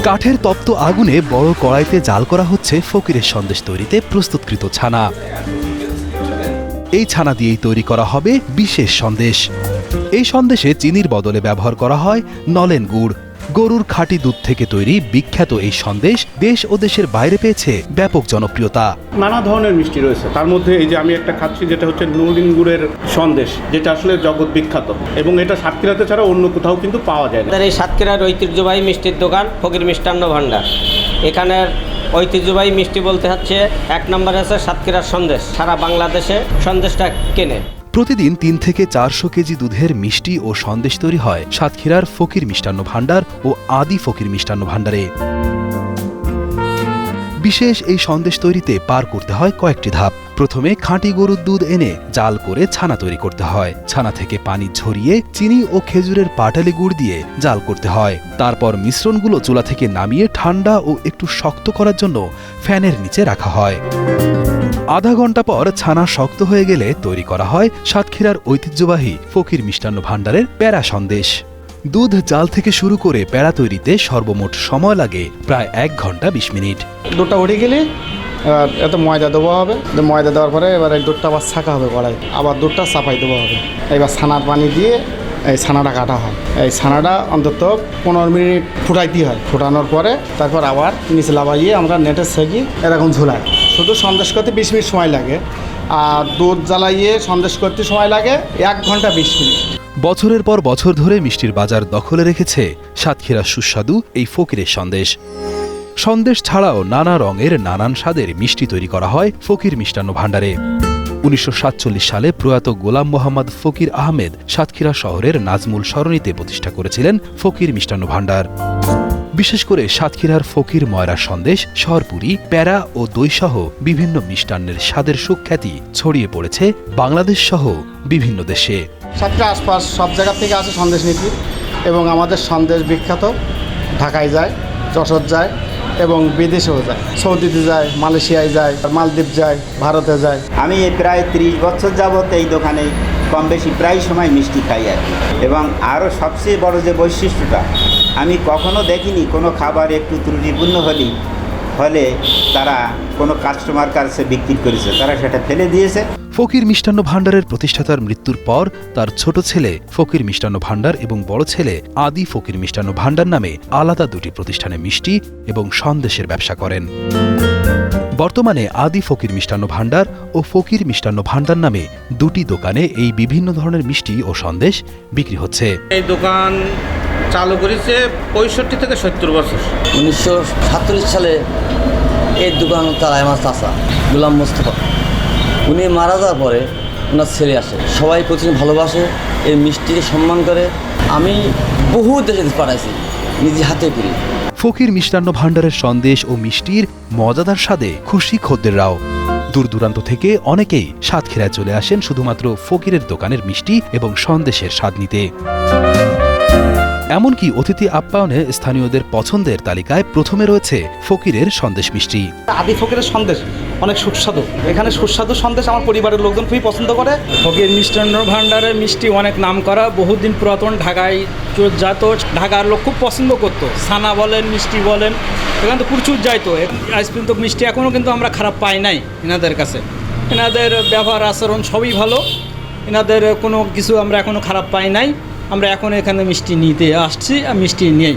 কাঠের তপ্ত আগুনে বড় কড়াইতে জাল করা হচ্ছে ফকিরের সন্দেশ তৈরিতে প্রস্তুতকৃত ছানা। এই ছানা দিয়েই তৈরি করা হবে বিশেষ সন্দেশ। এই সন্দেশে চিনির বদলে ব্যবহার করা হয় নলেন গুড়। গরুর খাঁটি দুধ থেকে তৈরি বিখ্যাত এই সন্দেশ দেশ ও দেশের বাইরে পেয়েছে ব্যাপক জনপ্রিয়তা। নানা ধরনের মিষ্টি রয়েছে, তার মধ্যে এই যে আমি একটা খাচ্ছি যেটা হচ্ছে নলেন গুড়ের সন্দেশ, যেটা আসলে জগৎ বিখ্যাত এবং এটা সাতক্ষীরাতে ছাড়া অন্য কোথাও কিন্তু পাওয়া যায় না। এই সাতক্ষীরার ঐতিহ্যবাহী মিষ্টির দোকান ফকির মিষ্টান্ন ভাণ্ডার। এখানের ঐতিহ্যবাহী মিষ্টি বলতে হচ্ছে 1 নম্বরে আছে সাতক্ষীরার সন্দেশ। সারা বাংলাদেশে সন্দেশটা কেনে। প্রতিদিন 3 থেকে 400 কেজি দুধের মিষ্টি ও সন্দেশ তৈরি হয় সাতক্ষীরার ফকির মিষ্টান্ন ভাণ্ডার ও আদি ফকির মিষ্টান্ন ভাণ্ডারে। বিশেষ এই সন্দেশ তৈরিতে পার করতে হয় কয়েকটি ধাপ। প্রথমে খাঁটি গরুর দুধ এনে জাল করে ছানা তৈরি করতে হয়। ছানা থেকে পানি ঝরিয়ে চিনি ও খেজুরের পাটালি গুড় দিয়ে জাল করতে হয়। তারপর মিশ্রণগুলো চুলা থেকে নামিয়ে ঠান্ডা ও একটু শক্ত করার জন্য ফ্যানের নিচে রাখা হয়। আধা ঘন্টা পর ছানা শক্ত হয়ে গেলে তৈরি করা হয় সাতক্ষীরার ঐতিহ্যবাহী ফকির মিষ্টান্ন ভাণ্ডারের প্যারা সন্দেশ। দুধ জাল থেকে শুরু করে প্যারা তৈরিতে সর্বমোট সময় লাগে প্রায় 1 ঘন্টা 20 মিনিট। দুধটা উঠে গেলে এবার এত ময়দা দেওয়া হবে। ময়দা দেওয়ার পরে এবার এই দুধটা আবার ছাঁকা হবে কড়াই, আবার দুধটা চাপাই দেওয়া হবে। এবার ছানার পানি দিয়ে এই ছানাটা কাটা হয়। এই ছানাটা অন্তত 15 মিনিট ফুটাইতে হয়। ফুটানোর পরে তারপর আবার নিচে লাগাইয়ে আমরা নেটে সেঁকি এরকম ঝুলাই। শুধু সন্দেশ করতে 20 মিনিট সময় লাগে, আর দুধ জ্বালাইয়ে সন্দেশ করতে সময় লাগে 1 ঘন্টা 20 মিনিট। বছরের পর বছর ধরে মিষ্টির বাজার দখলে রেখেছে সাতক্ষীরার সুস্বাদু এই ফকিরের সন্দেশ। সন্দেশ ছাড়াও নানা রঙের নানান স্বাদের মিষ্টি তৈরি করা হয় ফকির মিষ্টান্ন ভাণ্ডারে। 1947 সালে প্রয়াত গোলাম মোহাম্মদ ফকির আহমেদ সাতক্ষীরা শহরের নাজমুল সরণিতে প্রতিষ্ঠা করেছিলেন ফকির মিষ্টান্ন ভাণ্ডার। বিশেষ করে সাতক্ষীরার ফকির ময়রার সন্দেশ, শহরপুরি, প্যারা ও দইসহ বিভিন্ন মিষ্টান্নের স্বাদের সুখ্যাতি ছড়িয়ে পড়েছে বাংলাদেশ সহ বিভিন্ন দেশে। সাতক্ষীরা আশপাশ সব জায়গা থেকে আসে সন্দেশ নীতি এবং আমাদের সন্দেশ বিখ্যাত। ঢাকায় যায়, যশোর যায় এবং বিদেশেও যায়, সৌদিতে যায়, মালয়েশিয়ায় যায়, মালদ্বীপ যায়, ভারতে যায়। আমি প্রায় 30 বছর যাবত এই দোকানে কম বেশি প্রায় সময় মিষ্টি খাই আর কি। এবং আরও সবচেয়ে বড় যে বৈশিষ্ট্যটা, আমি কখনো দেখিনি কোনো খাবার একটু ত্রুটিপূর্ণ হলে তারা কোনো কাস্টমার কাছে বিক্রি করেছে, তারা সেটা ফেলে দিয়েছে। ফকির মিষ্টান্ন ভাণ্ডারের প্রতিষ্ঠাতার মৃত্যুর পর তার ছোট ছেলে ফকির মিষ্টান্ন ভাণ্ডার এবং বড় ছেলে আদি ফকির মিষ্টান্ন ভাণ্ডার নামে আলাদা 2টি প্রতিষ্ঠানে মিষ্টি এবং সন্দেশের ব্যবসা করেন। বর্তমানে আদি ফকির মিষ্টান্ন ভাণ্ডার ও ফকির মিষ্টান্ন ভাণ্ডার নামে 2টি দোকানে এই বিভিন্ন ধরনের মিষ্টি ও সন্দেশ বিক্রি হচ্ছে। এই দোকান চালু করেছে 65 থেকে 70 বছর। 1947 সালে এই দোকান চালায় আমার চাচা গোলাম মোস্তফা। উনি মারা যাওয়ার পরে ওনার ছেলে আসে, সবাই প্রতিদিন ভালোবাসে, এই মিষ্টিকে সম্মান করে। আমি বহু দেশে পাঠাইছি নিজে হাতে করি। ফকির মিষ্টান্ন ভাণ্ডারের সন্দেশ ও মিষ্টির মজাদার স্বাদে খুশি খদ্দেররাও। দূর দূরান্ত থেকে অনেকেই সাতক্ষীরায় চলে আসেন শুধুমাত্র ফকিরের দোকানের মিষ্টি এবং সন্দেশের স্বাদ নিতে। এমনকি অতিথি আপ্যায়নে স্থানীয়দের পছন্দের তালিকায় প্রথমে রয়েছে ফকিরের সন্দেশ মিষ্টি। আদি ফকিরের সন্দেশ অনেক সুস্বাদু। এখানে সুস্বাদু সন্দেশ আমার পরিবারের লোকজন খুবই পছন্দ করে। ফকির মিষ্টান্ন ভাণ্ডারের মিষ্টি অনেক নাম করা, বহুদিন পুরাতন। ঢাকায় যাতো, ঢাকার লোক খুব পছন্দ করতো। ছানা বলেন, মিষ্টি বলেন, এখানে তো প্রচুর যাইতো। আজ পর্যন্ত মিষ্টি এখনও কিন্তু আমরা খারাপ পাই নাই এনাদের কাছে। এনাদের ব্যবহার আচরণ সবই ভালো, এনাদের কোনো কিছু আমরা এখনও খারাপ পাই নাই। আমরা এখন এখানে মিষ্টি নিতে আসছি আর মিষ্টি নিয়েই।